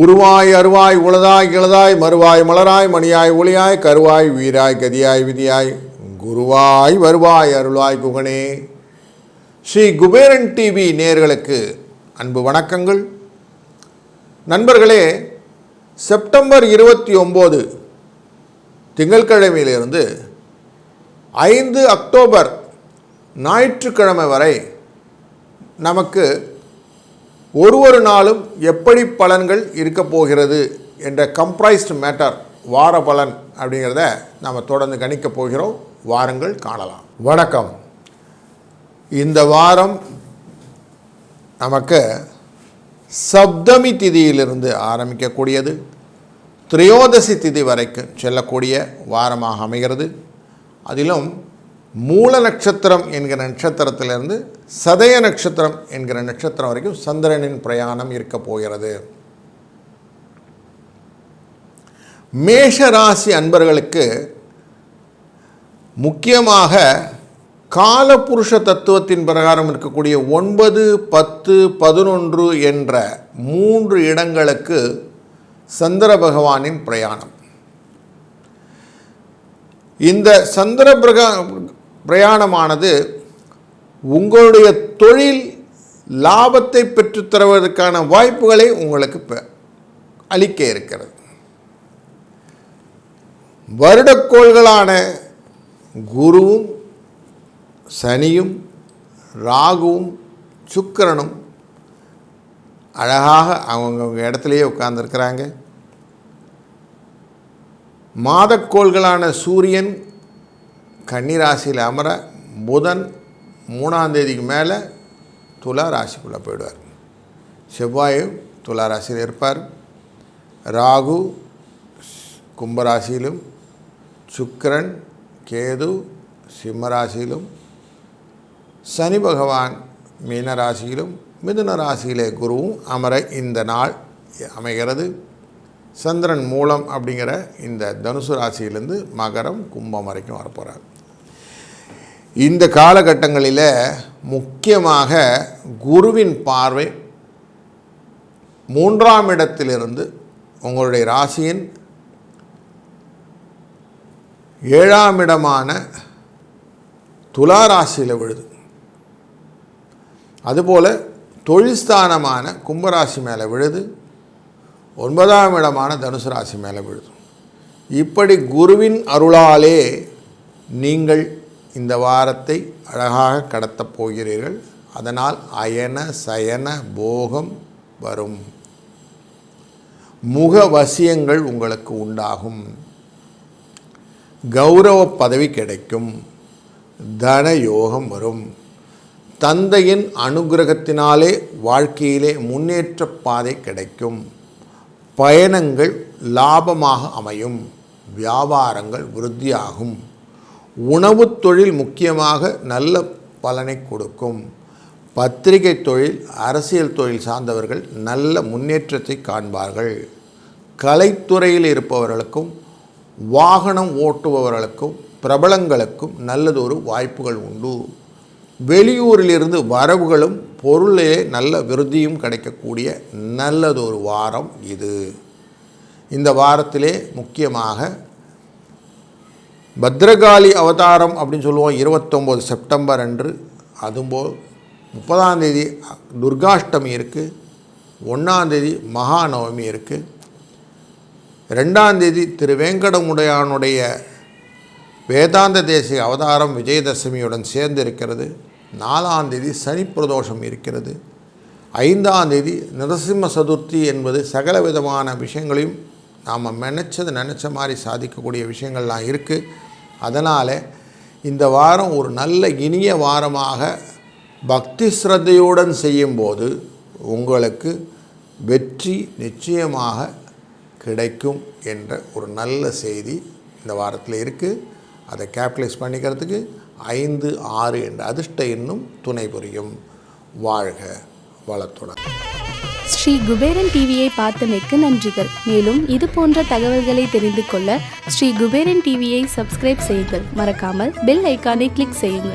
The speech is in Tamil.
உருவாய் அருவாய் உளதாய் இளதாய் மறுவாய் மலராய் மணியாய் ஒளியாய் கருவாய் வீராய் கதியாய் விதியாய் குருவாய் வருவாய் அருளாய் குகனே. ஸ்ரீ குபேரன் டிவி நேயர்களுக்கு அன்பு வணக்கங்கள். நண்பர்களே, செப்டம்பர் 29 திங்கட்கிழமையிலிருந்து 5 அக்டோபர் ஞாயிற்றுக்கிழமை வரை நமக்கு ஒரு நாளும் எப்படி பலன்கள் இருக்க போகிறது என்ற கம்ப்ரைஸ்டு மேட்டர் வார பலன் அப்படிங்கிறத நாம் தொடர்ந்து கணிக்கப் போகிறோம். வாருங்கள் காணலாம். வணக்கம். இந்த வாரம் நமக்கு சப்தமி திதியிலிருந்து ஆரம்பிக்கக்கூடியது திரையோதசி திதி வரைக்கும் செல்லக்கூடிய வாரமாக அமைகிறது. அதிலும் மூல நட்சத்திரம் என்கிற நட்சத்திரத்திலிருந்து சதய நட்சத்திரம் என்கிற நட்சத்திரம் வரைக்கும் சந்திரனின் பிரயாணம் இருக்க போகிறது. மேஷ ராசி அன்பர்களுக்கு முக்கியமாக காலபுருஷ தத்துவத்தின் பிரகாரம் இருக்கக்கூடிய 9, 10, 11 என்ற 3 இடங்களுக்கு சந்திர பகவானின் பிரயாணம். இந்த சந்திர பிரயாணமானது உங்களுடைய தொழில் லாபத்தை பெற்றுத்தருவதற்கான வாய்ப்புகளை உங்களுக்கு அளிக்க இருக்கிறது. வருடக்கோள்களான குருவும் சனியும் ராகுவும் சுக்கிரனும் அழகாக அவங்கவுங்க இடத்துலையே உட்கார்ந்துருக்கிறாங்க. மாதக்கோள்களான சூரியன் கன்னிராசியில் அமர புதன் 3ஆம் தேதிக்கு மேலே துலா ராசிக்குள்ளே போயிடுவார். செவ்வாயும் துலா ராசியில் இருப்பார். ராகு கும்பராசியிலும் சுக்கிரன் கேது சிம்மராசியிலும் சனி பகவான் மீனராசியிலும் மிதுன ராசியிலே குருவும் அமர இந்த நாள் அமைகிறது. சந்திரன் மூலம் அப்படிங்கிற இந்த தனுசு ராசியிலிருந்து மகரம் கும்பம் வரைக்கும் வரப்போகிறார். இந்த காலகட்டங்களில் முக்கியமாக குருவின் பார்வை 3ஆம் இடத்திலிருந்து உங்களுடைய ராசியின் 7ஆம் இடமான துலா ராசியில் விழுது. அதுபோல் தொழில்ஸ்தானமான கும்பராசி மேலே விழுது. 9ஆம் இடமான தனுசு ராசி மேலே விழுது. இப்படி குருவின் அருளாலே நீங்கள் இந்த வாரத்தை அழகாக கடத்தப் போகிறீர்கள். அதனால் அயன சயன போகம் வரும். முக வசியங்கள் உங்களுக்கு உண்டாகும். கௌரவ பதவி கிடைக்கும். தன யோகம் வரும். தந்தையின் அனுகிரகத்தினாலே வாழ்க்கையிலே முன்னேற்ற பாதை கிடைக்கும். பயணங்கள் லாபமாக அமையும். வியாபாரங்கள் விருத்தியாகும். உணவு தொழில் முக்கியமாக நல்ல பலனை கொடுக்கும். பத்திரிகை தொழில் அரசியல் தொழில் சார்ந்தவர்கள் நல்ல முன்னேற்றத்தை காண்பார்கள். கலைத்துறையில் இருப்பவர்களுக்கும் வாகனம் ஓட்டுபவர்களுக்கும் பிரபலங்களுக்கும் நல்லதொரு வாய்ப்புகள் உண்டு. வெளியூரிலிருந்து வரவுகளும் பொருளே நல்ல விருத்தியும் கிடைக்கக்கூடிய நல்லதொரு வாரம் இது. இந்த வாரத்திலே முக்கியமாக பத்ரகாளி அவதாரம் அப்படின்னு சொல்லுவோம் 29 செப்டம்பர் அன்று. அதுபோல் 30ஆம் தேதி துர்காஷ்டமி இருக்குது. 1ஆம் தேதி மகாநவமி இருக்குது. 2ஆம் தேதி திரு வேங்கடமுடையானுடைய வேதாந்த தேசிய அவதாரம் விஜயதசமியுடன் சேர்ந்து இருக்கிறது. 4ஆம் தேதி சனி பிரதோஷம் இருக்கிறது. 5ஆம் தேதி நரசிம்ம சதுர்த்தி என்பது சகல விதமான விஷயங்களையும் நாம் நினச்ச மாதிரி சாதிக்கக்கூடிய விஷயங்கள்லாம் இருக்குது. அதனால் இந்த வாரம் ஒரு நல்ல இனிய வாரமாக பக்தி ஸ்ரத்தையுடன் செய்யும்போது உங்களுக்கு வெற்றி நிச்சயமாக கிடைக்கும் என்ற ஒரு நல்ல செய்தி இந்த வாரத்தில் இருக்குது. அதை கேபிட்டலைஸ் பண்ணிக்கிறதுக்கு 5, 6 என்ற அதிர்ஷ்ட எண்ணும் துணை புரியும். வாழ்க வளத்துடன். ஸ்ரீ குபேரன் டிவியை பார்த்தமைக்கு நன்றிகள். மேலும் இது போன்ற தகவல்களை தெரிந்து கொள்ள ஸ்ரீ குபேரன் டிவியை சப்ஸ்கிரைப் செய்யுங்கள். மறக்காமல் பெல் ஐக்கானை கிளிக் செய்யுங்கள்.